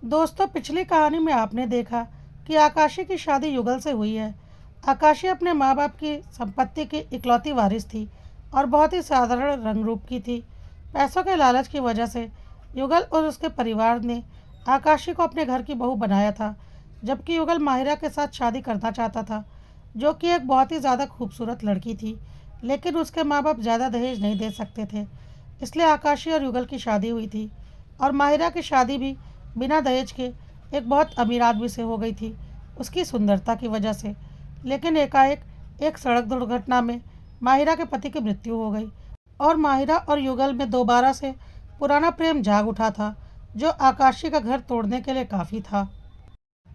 दोस्तों, पिछली कहानी में आपने देखा कि आकाशी की शादी युगल से हुई है। आकाशी अपने माँ बाप की संपत्ति की इकलौती वारिस थी और बहुत ही साधारण रंग रूप की थी। पैसों के लालच की वजह से युगल और उसके परिवार ने आकाशी को अपने घर की बहू बनाया था, जबकि युगल माहिरा के साथ शादी करना चाहता था, जो कि एक बहुत ही ज़्यादा खूबसूरत लड़की थी। लेकिन उसके माँ बाप ज़्यादा दहेज नहीं दे सकते थे, इसलिए आकाशी और युगल की शादी हुई थी। और माहिरा की शादी भी बिना दहेज के एक बहुत अमीर आदमी से हो गई थी, उसकी सुंदरता की वजह से। लेकिन एकाएक एक सड़क दुर्घटना में माहिरा के पति की मृत्यु हो गई और माहिरा और युगल में दोबारा से पुराना प्रेम जाग उठा था, जो आकाशी का घर तोड़ने के लिए काफ़ी था।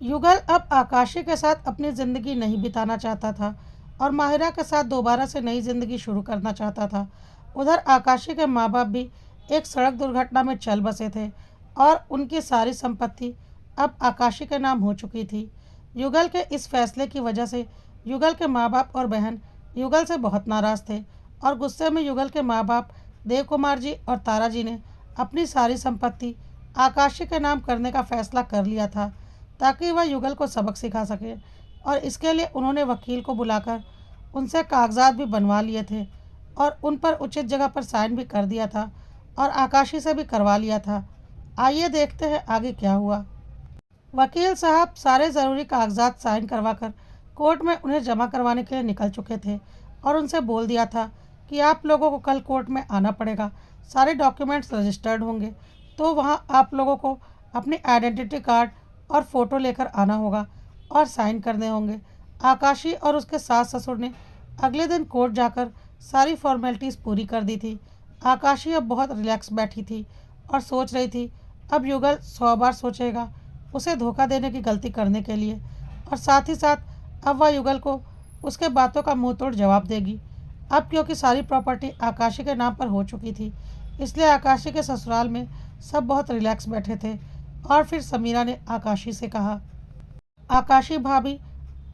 युगल अब आकाशी के साथ अपनी ज़िंदगी नहीं बिताना चाहता था और माहिरा के साथ दोबारा से नई ज़िंदगी शुरू करना चाहता था। उधर आकाशी के माँ बाप भी एक सड़क दुर्घटना में चल बसे थे और उनकी सारी संपत्ति अब आकाशी के नाम हो चुकी थी। युगल के इस फैसले की वजह से युगल के माँ बाप और बहन युगल से बहुत नाराज़ थे और गुस्से में युगल के माँ बाप देव कुमार जी और तारा जी ने अपनी सारी संपत्ति आकाशी के नाम करने का फैसला कर लिया था, ताकि वह युगल को सबक सिखा सके। और इसके लिए उन्होंने वकील को बुलाकर उनसे कागजात भी बनवा लिए थे और उन पर उचित जगह पर साइन भी कर दिया था और आकाशी से भी करवा लिया था। आइए देखते हैं आगे क्या हुआ। वकील साहब सारे ज़रूरी कागजात साइन करवाकर कोर्ट में उन्हें जमा करवाने के लिए निकल चुके थे और उनसे बोल दिया था कि आप लोगों को कल कोर्ट में आना पड़ेगा। सारे डॉक्यूमेंट्स रजिस्टर्ड होंगे, तो वहाँ आप लोगों को अपनी आइडेंटिटी कार्ड और फ़ोटो लेकर आना होगा और साइन करने होंगे। आकाशी और उसके सास ससुर ने अगले दिन कोर्ट जाकर सारी फॉर्मेलिटीज़ पूरी कर दी थी। आकाशी अब बहुत रिलैक्स बैठी थी और सोच रही थी, अब युगल 100 बार सोचेगा उसे धोखा देने की गलती करने के लिए, और साथ ही साथ अब वह युगल को उसके बातों का मुंह तोड़ जवाब देगी। अब क्योंकि सारी प्रॉपर्टी आकाशी के नाम पर हो चुकी थी, इसलिए आकाशी के ससुराल में सब बहुत रिलैक्स बैठे थे। और फिर समीरा ने आकाशी से कहा, आकाशी भाभी,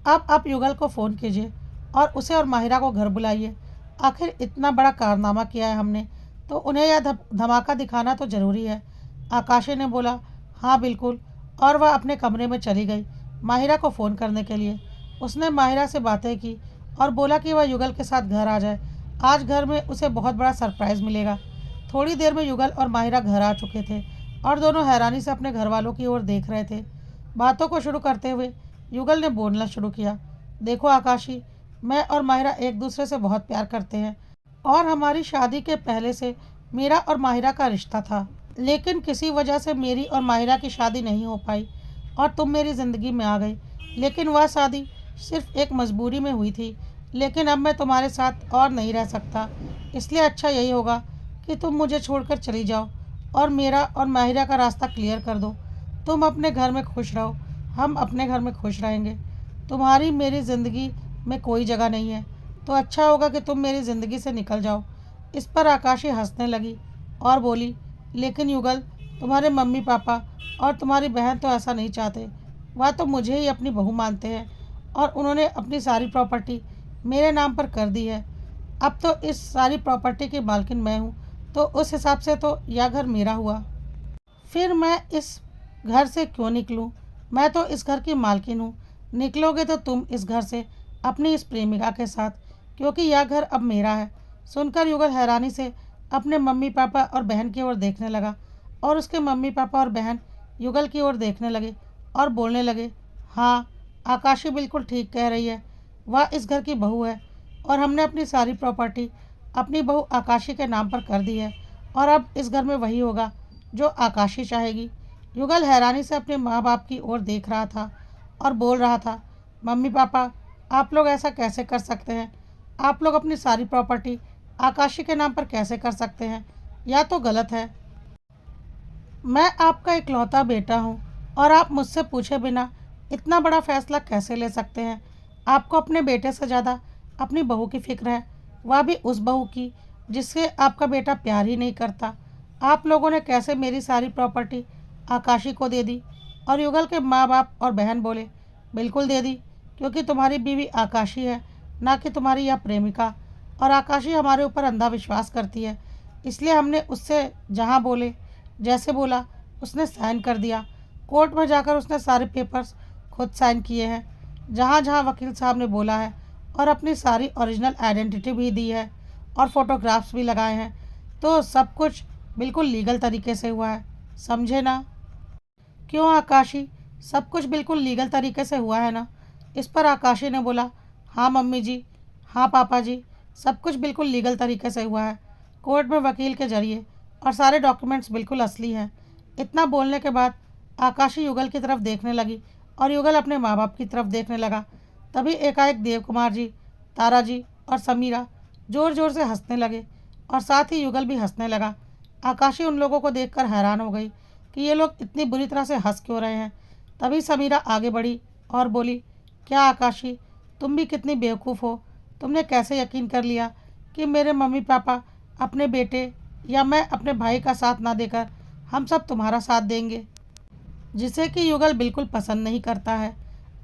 अब आप युगल को फ़ोन कीजिए और उसे और माहिरा को घर बुलाइए। आखिर इतना बड़ा कारनामा किया है हमने, तो उन्हें यह धमाका दिखाना तो ज़रूरी है। आकाशी ने बोला, हाँ बिल्कुल। और वह अपने कमरे में चली गई माहिरा को फ़ोन करने के लिए। उसने माहिरा से बातें की और बोला कि वह युगल के साथ घर आ जाए। आज घर में उसे बहुत बड़ा सरप्राइज़ मिलेगा। थोड़ी देर में युगल और माहिरा घर आ चुके थे और दोनों हैरानी से अपने घर वालों की ओर देख रहे थे। बातों को शुरू करते हुए युगल ने बोलना शुरू किया, देखो आकाशी, मैं और माहिरा एक दूसरे से बहुत प्यार करते हैं और हमारी शादी के पहले से मेरा और माहिरा का रिश्ता था। लेकिन किसी वजह से मेरी और माहिरा की शादी नहीं हो पाई और तुम मेरी ज़िंदगी में आ गई। लेकिन वह शादी सिर्फ एक मजबूरी में हुई थी। लेकिन अब मैं तुम्हारे साथ और नहीं रह सकता, इसलिए अच्छा यही होगा कि तुम मुझे छोड़कर चली जाओ और मेरा और माहिरा का रास्ता क्लियर कर दो। तुम अपने घर में खुश रहो, हम अपने घर में खुश रहेंगे। तुम्हारी मेरी ज़िंदगी में कोई जगह नहीं है, तो अच्छा होगा कि तुम मेरी ज़िंदगी से निकल जाओ। इस पर आकाशी हंसने लगी और बोली, लेकिन युगल, तुम्हारे मम्मी पापा और तुम्हारी बहन तो ऐसा नहीं चाहते। वह तो मुझे ही अपनी बहू मानते हैं और उन्होंने अपनी सारी प्रॉपर्टी मेरे नाम पर कर दी है। अब तो इस सारी प्रॉपर्टी की मालकिन मैं हूँ, तो उस हिसाब से तो यह घर मेरा हुआ। फिर मैं इस घर से क्यों निकलूं? मैं तो इस घर की मालकिन हूँ। निकलोगे तो तुम इस घर से अपनी इस प्रेमिका के साथ, क्योंकि यह घर अब मेरा है। सुनकर युगल हैरानी से अपने मम्मी पापा और बहन की ओर देखने लगा और उसके मम्मी पापा और बहन युगल की ओर देखने लगे और बोलने लगे, हाँ, आकाशी बिल्कुल ठीक कह रही है। वह इस घर की बहू है और हमने अपनी सारी प्रॉपर्टी अपनी बहू आकाशी के नाम पर कर दी है और अब इस घर में वही होगा जो आकाशी चाहेगी। युगल हैरानी से अपने माँ बाप की ओर देख रहा था और बोल रहा था, मम्मी पापा, आप लोग ऐसा कैसे कर सकते हैं? आप लोग अपनी सारी प्रॉपर्टी आकाशी के नाम पर कैसे कर सकते हैं? यह तो गलत है। मैं आपका इकलौता बेटा हूँ और आप मुझसे पूछे बिना इतना बड़ा फैसला कैसे ले सकते हैं? आपको अपने बेटे से ज़्यादा अपनी बहू की फिक्र है, वह भी उस बहू की जिससे आपका बेटा प्यार ही नहीं करता। आप लोगों ने कैसे मेरी सारी प्रॉपर्टी आकाशी को दे दी? और युगल के माँ बाप और बहन बोले, बिल्कुल दे दी, क्योंकि तुम्हारी बीवी आकाशी है, ना कि तुम्हारी यह प्रेमिका। और आकाशी हमारे ऊपर अंधा विश्वास करती है, इसलिए हमने उससे जहाँ बोले, जैसे बोला, उसने साइन कर दिया। कोर्ट में जाकर उसने सारे पेपर्स खुद साइन किए हैं, जहाँ जहाँ वकील साहब ने बोला है, और अपनी सारी ओरिजिनल आइडेंटिटी भी दी है और फोटोग्राफ्स भी लगाए हैं। तो सब कुछ बिल्कुल लीगल तरीके से हुआ है, समझे ना? क्यों आकाशी, सब कुछ बिल्कुल लीगल तरीके से हुआ है ना? इस पर आकाशी ने बोला, हाँ मम्मी जी, हाँ पापा जी, सब कुछ बिल्कुल लीगल तरीके से हुआ है, कोर्ट में वकील के जरिए, और सारे डॉक्यूमेंट्स बिल्कुल असली हैं। इतना बोलने के बाद आकाशी युगल की तरफ देखने लगी और युगल अपने माँ बाप की तरफ देखने लगा। तभी एकाएक देव कुमार जी, तारा जी और समीरा ज़ोर ज़ोर से हंसने लगे और साथ ही युगल भी हंसने लगा। आकाशी उन लोगों को देखकर हैरान हो गई कि ये लोग इतनी बुरी तरह से हंस क्यों रहे हैं। तभी समीरा आगे बढ़ी और बोली, क्या आकाशी, तुम भी कितनी बेवकूफ़ हो, तुमने कैसे यकीन कर लिया कि मेरे मम्मी पापा अपने बेटे या मैं अपने भाई का साथ ना देकर हम सब तुम्हारा साथ देंगे, जिसे कि युगल बिल्कुल पसंद नहीं करता है।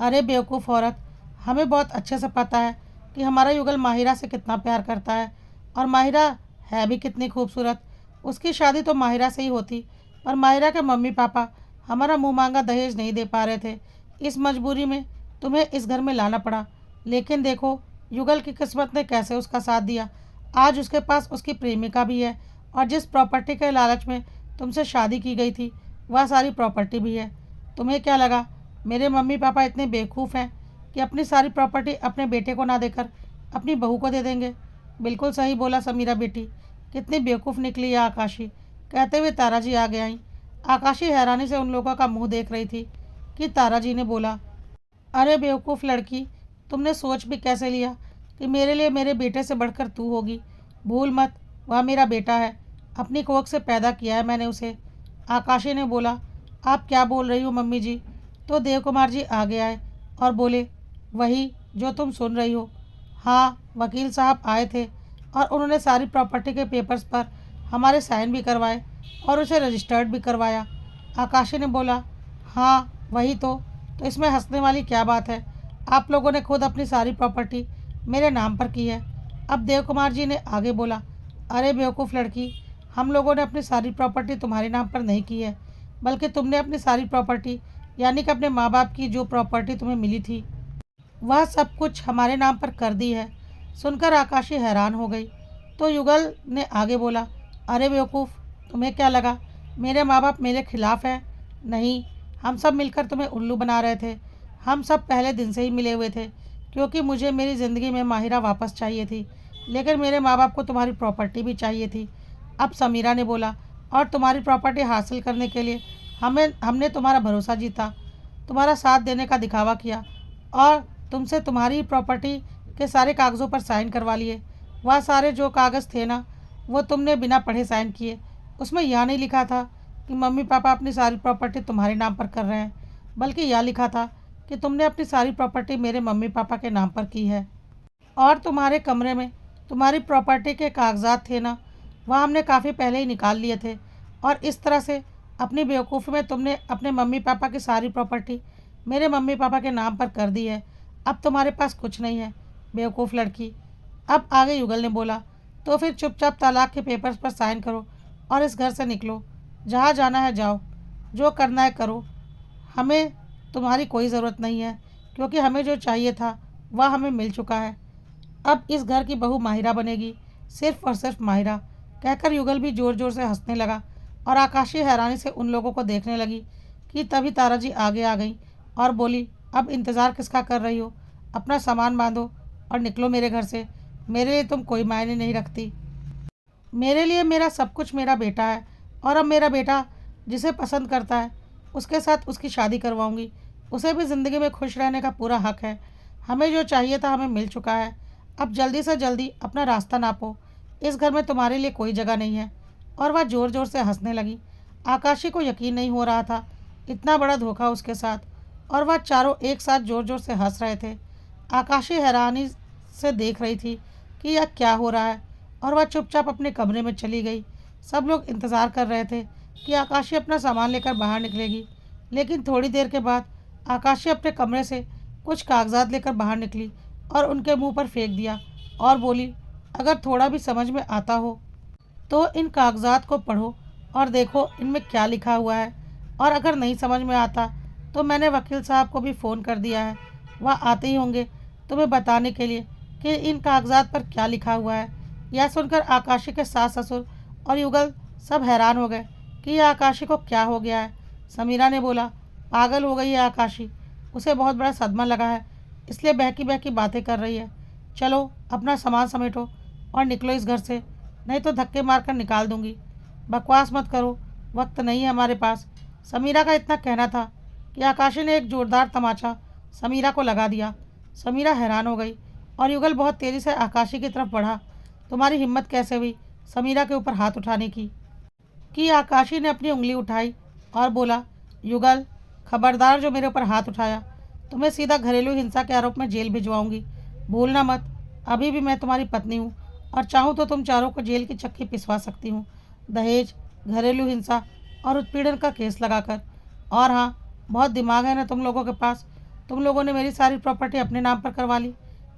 अरे बेवकूफ़ औरत, हमें बहुत अच्छे से पता है कि हमारा युगल माहिरा से कितना प्यार करता है, और माहिरा है भी कितनी खूबसूरत। उसकी शादी तो माहिरा से ही होती, पर माहिरा के मम्मी पापा हमारा मुँह मांगा दहेज नहीं दे पा रहे थे। इस मजबूरी में तुम्हें इस घर में लाना पड़ा। लेकिन देखो युगल की किस्मत ने कैसे उसका साथ दिया। आज उसके पास उसकी प्रेमिका भी है, और जिस प्रॉपर्टी के लालच में तुमसे शादी की गई थी वह सारी प्रॉपर्टी भी है। तुम्हें क्या लगा मेरे मम्मी पापा इतने बेवकूफ़ हैं कि अपनी सारी प्रॉपर्टी अपने बेटे को ना देकर अपनी बहू को दे देंगे? बिल्कुल सही बोला समीरा बेटी, कितनी बेवकूफ़ निकली है आकाशी। कहते हुए तारा जी आगे आईं। आकाशी हैरानी से उन लोगों का मुंह देख रही थी कि तारा जी ने बोला, अरे बेवकूफ़ लड़की, तुमने सोच भी कैसे लिया कि मेरे लिए मेरे बेटे से बढ़कर तू होगी? भूल मत, वह मेरा बेटा है, अपनी कोख से पैदा किया है मैंने उसे। आकाशी ने बोला, आप क्या बोल रही हो मम्मी जी? तो देव कुमार जी आगे आए और बोले, वही जो तुम सुन रही हो। हाँ, वकील साहब आए थे और उन्होंने सारी प्रॉपर्टी के पेपर्स पर हमारे साइन भी करवाए और उसे रजिस्टर्ड भी करवाया। आकाशी ने बोला, हाँ वही तो इसमें हंसने वाली क्या बात है? आप लोगों ने खुद अपनी सारी प्रॉपर्टी मेरे नाम पर की है। अब देव कुमार जी ने आगे बोला, अरे बेवकूफ़ लड़की, हम लोगों ने अपनी सारी प्रॉपर्टी तुम्हारे नाम पर नहीं की है, बल्कि तुमने अपनी सारी प्रॉपर्टी यानी कि अपने माँ बाप की जो प्रॉपर्टी तुम्हें मिली थी वह सब कुछ हमारे नाम पर कर दी है। सुनकर आकाशी हैरान हो गई। तो युगल ने आगे बोला, अरे बेवकूफ़, तुम्हें क्या लगा मेरे माँ बाप मेरे खिलाफ़ हैं? नहीं, हम सब मिलकर तुम्हें उल्लू बना रहे थे। हम सब पहले दिन से ही मिले हुए थे, क्योंकि मुझे मेरी ज़िंदगी में माहिरा वापस चाहिए थी, लेकिन मेरे माँ बाप को तुम्हारी प्रॉपर्टी भी चाहिए थी। अब समीरा ने बोला, और तुम्हारी प्रॉपर्टी हासिल करने के लिए हमने तुम्हारा भरोसा जीता, तुम्हारा साथ देने का दिखावा किया और तुमसे तुम्हारी प्रॉपर्टी के सारे कागज़ों पर साइन करवा लिए। वह सारे जो कागज़ थे ना, वो तुमने बिना पढ़े साइन किए। उसमें यह नहीं लिखा था कि मम्मी पापा अपनी सारी प्रॉपर्टी तुम्हारे नाम पर कर रहे हैं, बल्कि यह लिखा था कि तुमने अपनी सारी प्रॉपर्टी मेरे मम्मी पापा के नाम पर की है। और तुम्हारे कमरे में तुम्हारी प्रॉपर्टी के कागजात थे ना, वह हमने काफ़ी पहले ही निकाल लिए थे, और इस तरह से अपनी बेवकूफ़ी में तुमने अपने मम्मी पापा की सारी प्रॉपर्टी मेरे मम्मी पापा के नाम पर कर दी है। अब तुम्हारे पास कुछ नहीं है, बेवकूफ़ लड़की। अब आगे युगल ने बोला, तो फिर चुपचाप तलाक के पेपर्स पर साइन करो और इस घर से निकलो। जहाँ जाना है जाओ, जो करना है करो। हमें तुम्हारी कोई ज़रूरत नहीं है, क्योंकि हमें जो चाहिए था वह हमें मिल चुका है। अब इस घर की बहू माहिरा बनेगी, सिर्फ और सिर्फ माहिरा। कहकर युगल भी ज़ोर ज़ोर से हंसने लगा और आकाशी हैरानी से उन लोगों को देखने लगी कि तभी तारा जी आगे आ गई और बोली, अब इंतज़ार किसका कर रही हो? अपना सामान बांधो और निकलो मेरे घर से। मेरे लिए तुम कोई मायने नहीं रखती। मेरे लिए मेरा सब कुछ मेरा बेटा है, और अब मेरा बेटा जिसे पसंद करता है उसके साथ उसकी शादी करवाऊंगी। उसे भी ज़िंदगी में खुश रहने का पूरा हक है। हमें जो चाहिए था हमें मिल चुका है। अब जल्दी से जल्दी अपना रास्ता नापो, इस घर में तुम्हारे लिए कोई जगह नहीं है। और वह ज़ोर ज़ोर से हंसने लगी। आकाशी को यकीन नहीं हो रहा था, इतना बड़ा धोखा उसके साथ, और वह चारों एक साथ ज़ोर ज़ोर से हंस रहे थे। आकाशी हैरानी से देख रही थी कि यह क्या हो रहा है, और वह चुपचाप अपने कमरे में चली गई। सब लोग इंतज़ार कर रहे थे कि आकाशी अपना सामान लेकर बाहर निकलेगी, लेकिन थोड़ी देर के बाद आकाशी अपने कमरे से कुछ कागजात लेकर बाहर निकली और उनके मुंह पर फेंक दिया और बोली, अगर थोड़ा भी समझ में आता हो तो इन कागजात को पढ़ो और देखो इनमें क्या लिखा हुआ है। और अगर नहीं समझ में आता तो मैंने वकील साहब को भी फ़ोन कर दिया है, वह आते ही होंगे तुम्हें बताने के लिए कि इन कागजात पर क्या लिखा हुआ है। यह सुनकर आकाशी के सास ससुर और युगल सब हैरान हो गए कि यह आकाशी को क्या हो गया है। समीरा ने बोला, पागल हो गई है आकाशी, उसे बहुत बड़ा सदमा लगा है, इसलिए बहकी बहकी बातें कर रही है। चलो अपना सामान समेटो और निकलो इस घर से, नहीं तो धक्के मारकर निकाल दूंगी। बकवास मत करो, वक्त नहीं है हमारे पास। समीरा का इतना कहना था कि आकाशी ने एक जोरदार तमाचा समीरा को लगा दिया। समीरा हैरान हो गई और युगल बहुत तेज़ी से आकाशी की तरफ बढ़ा। तुम्हारी हिम्मत कैसे हुई समीरा के ऊपर हाथ उठाने की? आकाशी ने अपनी उंगली उठाई और बोला, युगल, खबरदार जो मेरे ऊपर हाथ उठाया, तुम्हें सीधा घरेलू हिंसा के आरोप में जेल भिजवाऊंगी। भूलना मत, अभी भी मैं तुम्हारी पत्नी हूँ और चाहूँ तो तुम चारों को जेल की चक्की पिसवा सकती हूँ, दहेज, घरेलू हिंसा और उत्पीड़न का केस लगाकर। और हाँ, बहुत दिमाग है ना तुम लोगों के पास, तुम लोगों ने मेरी सारी प्रॉपर्टी अपने नाम पर करवा ली।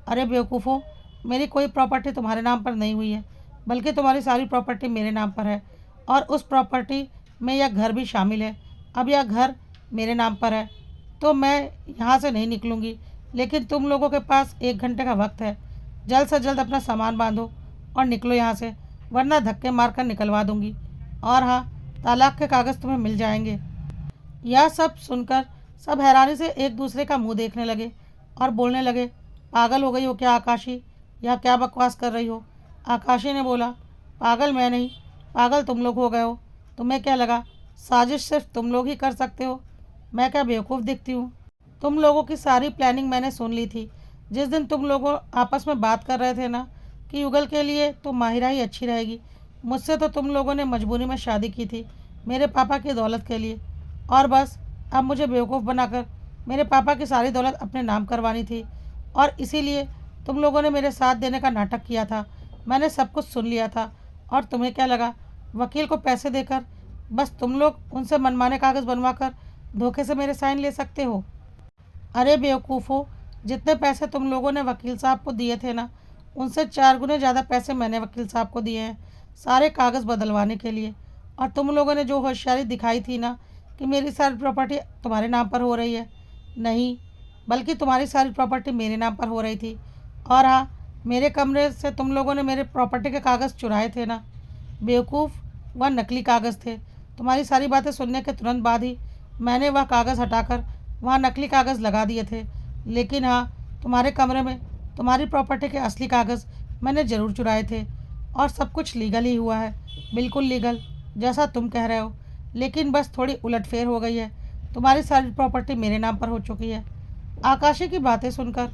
अरे बेवकूफ़ों, मेरी कोई प्रॉपर्टी तुम्हारे नाम पर नहीं हुई है, बल्कि तुम्हारी सारी प्रॉपर्टी मेरे नाम पर है और उस प्रॉपर्टी में यह घर भी शामिल है। अब यह घर मेरे नाम पर है तो मैं यहाँ से नहीं निकलूँगी, लेकिन तुम लोगों के पास 1 घंटे का वक्त है। जल्द से जल्द अपना सामान बांधो और निकलो यहाँ से, वरना धक्के मारकर निकलवा दूँगी। और हाँ, तलाक के कागज़ तुम्हें मिल जाएंगे। यह सब सुनकर सब हैरानी से एक दूसरे का मुंह देखने लगे और बोलने लगे, पागल हो गई हो क्या आकाशी, यह क्या बकवास कर रही हो? आकाशी ने बोला, पागल मैं नहीं, पागल तुम लोग हो गए हो। तुम्हें क्या लगा साजिश सिर्फ तुम लोग ही कर सकते हो? मैं क्या बेवकूफ़ दिखती हूँ? तुम लोगों की सारी प्लानिंग मैंने सुन ली थी। जिस दिन तुम लोगों आपस में बात कर रहे थे ना कि युगल के लिए तो माहिरा ही अच्छी रहेगी, मुझसे तो तुम लोगों ने मजबूरी में शादी की थी, मेरे पापा की दौलत के लिए। और बस अब मुझे बेवकूफ़ बनाकर मेरे पापा की सारी दौलत अपने नाम करवानी थी, और इसीलिए तुम लोगों ने मेरे साथ देने का नाटक किया था। मैंने सब कुछ सुन लिया था। और तुम्हें क्या लगा वकील को पैसे देकर बस तुम लोग उनसे मनमाने कागज़ बनवा कर धोखे से मेरे साइन ले सकते हो? अरे बेवकूफ़ो, जितने पैसे तुम लोगों ने वकील साहब को दिए थे ना, उनसे 4 गुने ज़्यादा पैसे मैंने वकील साहब को दिए हैं सारे कागज़ बदलवाने के लिए। और तुम लोगों ने जो होशियारी दिखाई थी ना कि मेरी सारी प्रॉपर्टी तुम्हारे नाम पर हो रही है, नहीं, बल्कि तुम्हारी सारी प्रॉपर्टी मेरे नाम पर हो रही थी। और हाँ, मेरे कमरे से तुम लोगों ने मेरे प्रॉपर्टी के कागज़ चुराए थे ना, बेवकूफ़, वह नकली कागज़ थे। तुम्हारी सारी बातें सुनने के तुरंत बाद ही मैंने वह कागज़ हटाकर वहाँ नकली कागज़ लगा दिए थे। लेकिन हाँ, तुम्हारे कमरे में तुम्हारी प्रॉपर्टी के असली कागज़ मैंने ज़रूर चुराए थे और सब कुछ लीगल ही हुआ है, बिल्कुल लीगल, जैसा तुम कह रहे हो। लेकिन बस थोड़ी उलटफेर हो गई है, तुम्हारी सारी प्रॉपर्टी मेरे नाम पर हो चुकी है। आकाशी की बातें सुनकर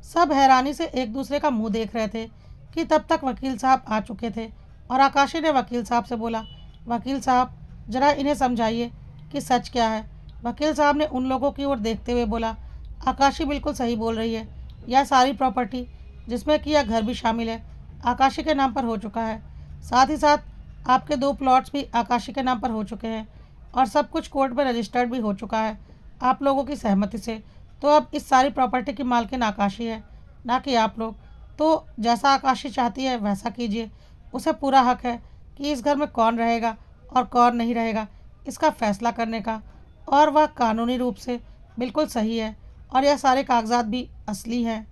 सब हैरानी से एक दूसरे का मुंह देख रहे थे कि तब तक वकील साहब आ चुके थे। और आकाशी ने वकील साहब से बोला, वकील साहब, ज़रा इन्हें समझाइए कि सच क्या है। वकील साहब ने उन लोगों की ओर देखते हुए बोला, आकाशी बिल्कुल सही बोल रही है, यह सारी प्रॉपर्टी, जिसमें कि यह घर भी शामिल है, आकाशी के नाम पर हो चुका है। साथ ही साथ आपके 2 प्लॉट्स भी आकाशी के नाम पर हो चुके हैं और सब कुछ कोर्ट में रजिस्टर्ड भी हो चुका है आप लोगों की सहमति से। तो अब इस सारी प्रॉपर्टी की मालकिन आकाशी है, ना कि आप लोग। तो जैसा आकाशी चाहती है वैसा कीजिए। उसे पूरा हक है कि इस घर में कौन रहेगा और कौन नहीं रहेगा इसका फैसला करने का, और वह कानूनी रूप से बिल्कुल सही है और यह सारे कागजात भी असली हैं।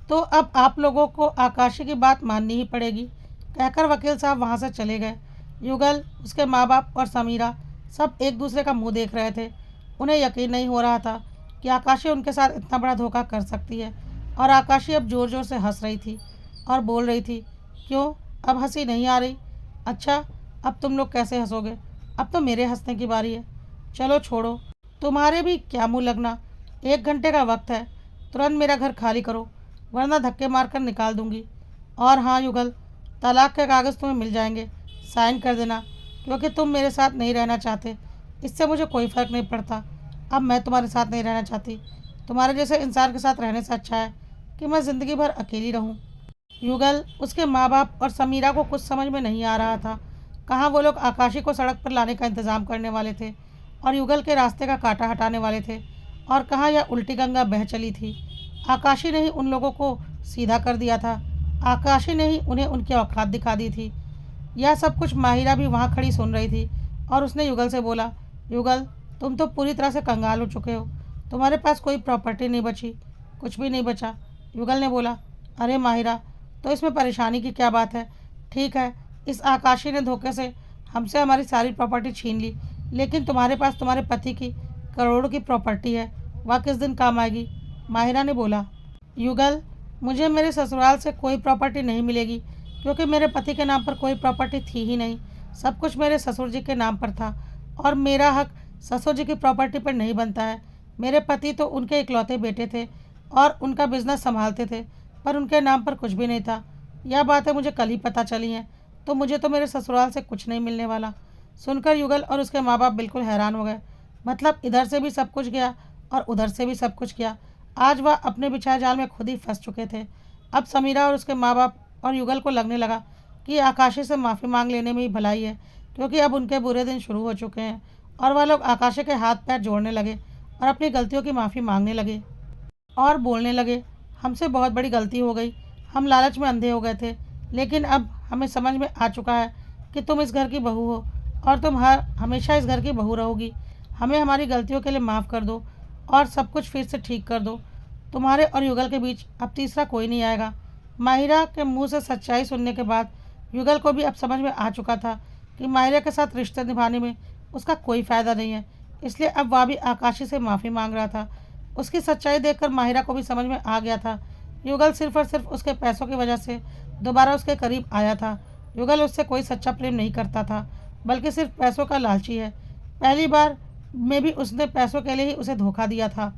तो अब आप लोगों को आकाशी की बात माननी ही पड़ेगी, कहकर वकील साहब वहाँ से चले गए। युगल, उसके माँ बाप और समीरा सब एक दूसरे का मुंह देख रहे थे। उन्हें यकीन नहीं हो रहा था कि आकाशी उनके साथ इतना बड़ा धोखा कर सकती है। और आकाशी अब ज़ोर ज़ोर से हंस रही थी और बोल रही थी, क्यों अब हंसी नहीं आ रही? अच्छा, अब तुम लोग कैसे हंसोगे? अब तो मेरे हंसने की बारी है। चलो छोड़ो, तुम्हारे भी क्या मुँह लगना, 1 घंटे का वक्त है, तुरंत मेरा घर खाली करो, वरना धक्के मारकर निकाल दूंगी। और हाँ युगल, तलाक के कागज़ तुम्हें मिल जाएंगे, साइन कर देना, क्योंकि तुम मेरे साथ नहीं रहना चाहते। इससे मुझे कोई फ़र्क नहीं पड़ता, अब मैं तुम्हारे साथ नहीं रहना चाहती। तुम्हारे जैसे इंसान के साथ रहने से अच्छा है कि मैं ज़िंदगी भर अकेली रहूं। युगल, उसके माँ बाप और समीरा को कुछ समझ में नहीं आ रहा था। कहाँ वो लोग आकाशी को सड़क पर लाने का इंतज़ाम करने वाले थे और युगल के रास्ते का कांटा हटाने वाले थे, और कहाँ यह उल्टी गंगा बह चली थी। आकाशी ने ही उन लोगों को सीधा कर दिया था, आकाशी ने ही उन्हें उनकी औकात दिखा दी थी। यह सब कुछ माहिरा भी वहाँ खड़ी सुन रही थी और उसने युगल से बोला, युगल, तुम तो पूरी तरह से कंगाल हो चुके हो। तुम्हारे पास कोई प्रॉपर्टी नहीं बची, कुछ भी नहीं बचा। युगल ने बोला, अरे माहिरा, तो इसमें परेशानी की क्या बात है? ठीक है, इस आकाशी ने धोखे से हमसे हमारी सारी प्रॉपर्टी छीन ली, लेकिन तुम्हारे पास तुम्हारे पति की करोड़ों की प्रॉपर्टी है, वह किस दिन काम आएगी? माहिरा ने बोला। युगल, मुझे मेरे ससुराल से कोई प्रॉपर्टी नहीं मिलेगी, क्योंकि मेरे पति के नाम पर कोई प्रॉपर्टी थी ही नहीं। सब कुछ मेरे ससुर जी के नाम पर था, और मेरा हक ससुर जी की प्रॉपर्टी पर नहीं बनता है। मेरे पति तो उनके इकलौते बेटे थे और उनका बिजनेस संभालते थे, पर उनके नाम पर कुछ भी नहीं था। यह बातें मुझे कल ही पता चली हैं, तो मुझे तो मेरे ससुराल से कुछ नहीं मिलने वाला। सुनकर युगल और उसके माँ बाप बिल्कुल हैरान हो गए। मतलब इधर से भी सब कुछ गया और उधर से भी सब कुछ गया। आज वह अपने बिछाए जाल में खुद ही फंस चुके थे। अब समीरा और उसके माँ बाप और युगल को लगने लगा कि आकाशी से माफ़ी मांग लेने में ही भलाई है, क्योंकि अब उनके बुरे दिन शुरू हो चुके हैं। और वह लोग आकाशी के हाथ पैर जोड़ने लगे और अपनी गलतियों की माफ़ी मांगने लगे और बोलने लगे, हमसे बहुत बड़ी गलती हो गई, हम लालच में अंधे हो गए थे, लेकिन अब हमें समझ में आ चुका है कि तुम इस घर की बहू हो और तुम हर हमेशा इस घर की बहू रहोगी। हमें हमारी गलतियों के लिए माफ़ कर दो और सब कुछ फिर से ठीक कर दो। तुम्हारे और युगल के बीच अब तीसरा कोई नहीं आएगा। माहिरा के मुंह से सच्चाई सुनने के बाद युगल को भी अब समझ में आ चुका था कि माहिरा के साथ रिश्ते निभाने में उसका कोई फ़ायदा नहीं है, इसलिए अब वह भी आकाशी से माफ़ी मांग रहा था। उसकी सच्चाई देखकर माहिरा को भी समझ में आ गया था, युगल सिर्फ और सिर्फ उसके पैसों की वजह से दोबारा उसके करीब आया था। युगल उससे कोई सच्चा प्रेम नहीं करता था, बल्कि सिर्फ पैसों का लालची है। पहली बार में भी उसने पैसों के लिए ही उसे धोखा दिया था,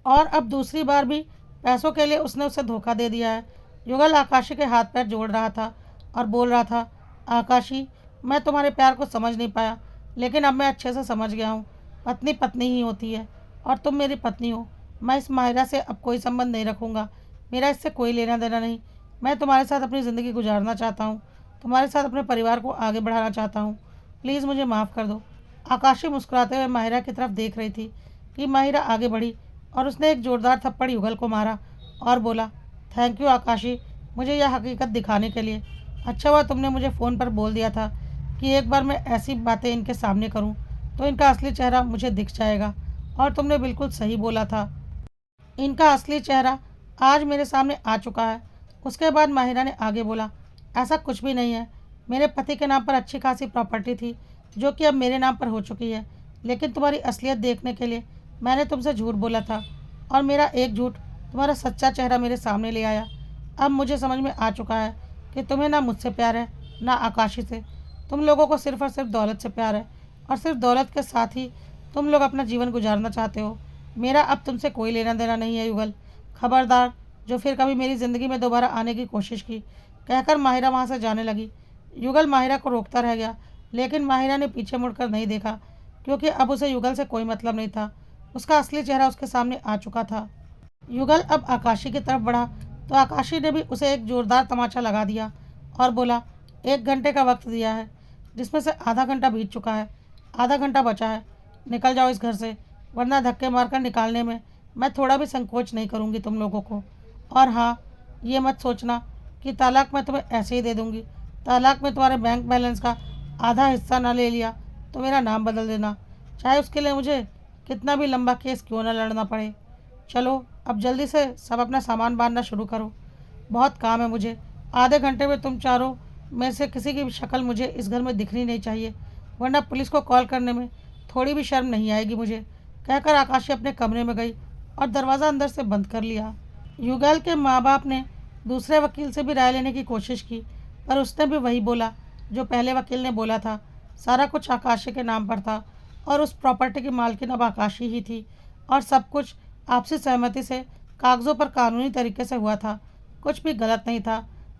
और अब दूसरी बार भी पैसों के लिए उसने उसे धोखा दे दिया है। युगल आकाशी के हाथ पैर जोड़ रहा था और बोल रहा था, आकाशी, मैं तुम्हारे प्यार को समझ नहीं पाया, लेकिन अब मैं अच्छे से समझ गया हूँ। पत्नी पत्नी ही होती है और तुम मेरी पत्नी हो। मैं इस माहिरा से अब कोई संबंध नहीं रखूँगा, मेरा इससे कोई लेना देना नहीं। मैं तुम्हारे साथ अपनी ज़िंदगी गुजारना चाहता हूँ, तुम्हारे साथ अपने परिवार को आगे बढ़ाना चाहता हूँ। प्लीज़ मुझे माफ़ कर दो। आकाशी मुस्कुराते हुए माहिरा की तरफ देख रही थी कि माहिरा आगे बढ़ी और उसने एक ज़ोरदार थप्पड़ युगल को मारा और बोला, थैंक यू आकाशी, मुझे यह हकीकत दिखाने के लिए। अच्छा हुआ तुमने मुझे फ़ोन पर बोल दिया था कि एक बार मैं ऐसी बातें इनके सामने करूं तो इनका असली चेहरा मुझे दिख जाएगा, और तुमने बिल्कुल सही बोला था। इनका असली चेहरा आज मेरे सामने आ चुका है। उसके बाद माहिरा ने आगे बोला, ऐसा कुछ भी नहीं है। मेरे पति के नाम पर अच्छी खासी प्रॉपर्टी थी, जो कि अब मेरे नाम पर हो चुकी है, लेकिन तुम्हारी असलियत देखने के लिए मैंने तुमसे झूठ बोला था, और मेरा एक झूठ तुम्हारा सच्चा चेहरा मेरे सामने ले आया। अब मुझे समझ में आ चुका है कि तुम्हें ना मुझसे प्यार है ना आकाशी से। तुम लोगों को सिर्फ और सिर्फ दौलत से प्यार है, और सिर्फ दौलत के साथ ही तुम लोग अपना जीवन गुजारना चाहते हो। मेरा अब तुमसे कोई लेना देना नहीं है युगल। खबरदार, जो फिर कभी मेरी ज़िंदगी में दोबारा आने की कोशिश की। कहकर माहिरा वहाँ से जाने लगी। युगल माहिरा को रोकता रह गया, लेकिन माहिरा ने पीछे मुड़कर नहीं देखा, क्योंकि अब उसे युगल से कोई मतलब नहीं था। उसका असली चेहरा उसके सामने आ चुका था। युगल अब आकाशी की तरफ बढ़ा तो आकाशी ने भी उसे एक जोरदार तमाचा लगा दिया और बोला, 1 घंटे का वक्त दिया है, जिसमें से आधा घंटा बीत चुका है, आधा घंटा बचा है। निकल जाओ इस घर से, वरना धक्के मारकर निकालने में मैं थोड़ा भी संकोच नहीं करूँगी तुम लोगों को। और हाँ, ये मत सोचना कि तालाक मैं तुम्हें ऐसे ही दे दूँगी। तालाक में तुम्हारे बैंक बैलेंस का आधा हिस्सा ना ले लिया तो मेरा नाम बदल देना, चाहे उसके लिए मुझे कितना भी लंबा केस क्यों ना लड़ना पड़े। चलो अब जल्दी से सब अपना सामान बांधना शुरू करो, बहुत काम है मुझे। आधे घंटे में तुम चारों में से किसी की भी शक्ल मुझे इस घर में दिखनी नहीं चाहिए, वरना पुलिस को कॉल करने में थोड़ी भी शर्म नहीं आएगी मुझे। कहकर आकाशी अपने कमरे में गई और दरवाज़ा अंदर से बंद कर लिया। युगल के माँ बाप ने दूसरे वकील से भी राय लेने की कोशिश की, पर उसने भी वही बोला जो पहले वकील ने बोला था। सारा कुछ आकाशी के नाम पर था, और उस प्रॉपर्टी की मालकिन अब आकाशी ही थी, और सब कुछ आपसी सहमति से कागज़ों पर कानूनी तरीके से हुआ था। कुछ भी गलत नहीं था,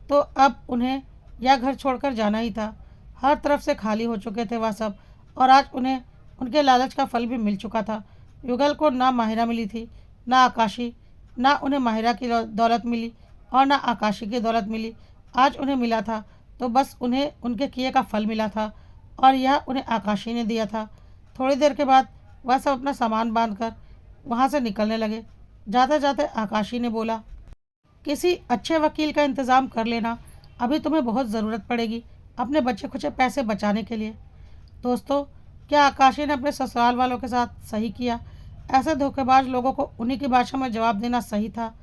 तो अब उन्हें यह घर छोड़कर जाना ही था। हर तरफ से खाली हो चुके थे वह सब, और आज उन्हें उनके लालच का फल भी मिल चुका था। युगल को ना माहिरा मिली थी, ना आकाशी। ना उन्हें माहिरा की दौलत मिली और ना आकाशी की दौलत मिली। आज उन्हें मिला था तो बस उन्हें उनके किए का फल मिला था, और यह उन्हें आकाशी ने दिया था। थोड़ी देर के बाद वह सब अपना सामान बांधकर वहाँ से निकलने लगे। जाते जाते आकाशी ने बोला, किसी अच्छे वकील का इंतज़ाम कर लेना, अभी तुम्हें बहुत ज़रूरत पड़ेगी अपने बचे खुचे पैसे बचाने के लिए। दोस्तों, क्या आकाशी ने अपने ससुराल वालों के साथ सही किया? ऐसे धोखेबाज लोगों को उन्हीं की भाषा में जवाब देना सही था,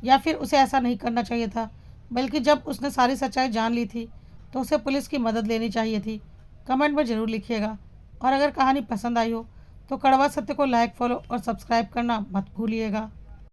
या फिर उसे ऐसा नहीं करना चाहिए था, बल्कि जब उसने सारी सच्चाई जान ली थी तो उसे पुलिस की मदद लेनी चाहिए थी? कमेंट में ज़रूर लिखिएगा। और अगर कहानी पसंद आई हो तो कड़वा सत्य को लाइक, फॉलो और सब्सक्राइब करना मत भूलिएगा।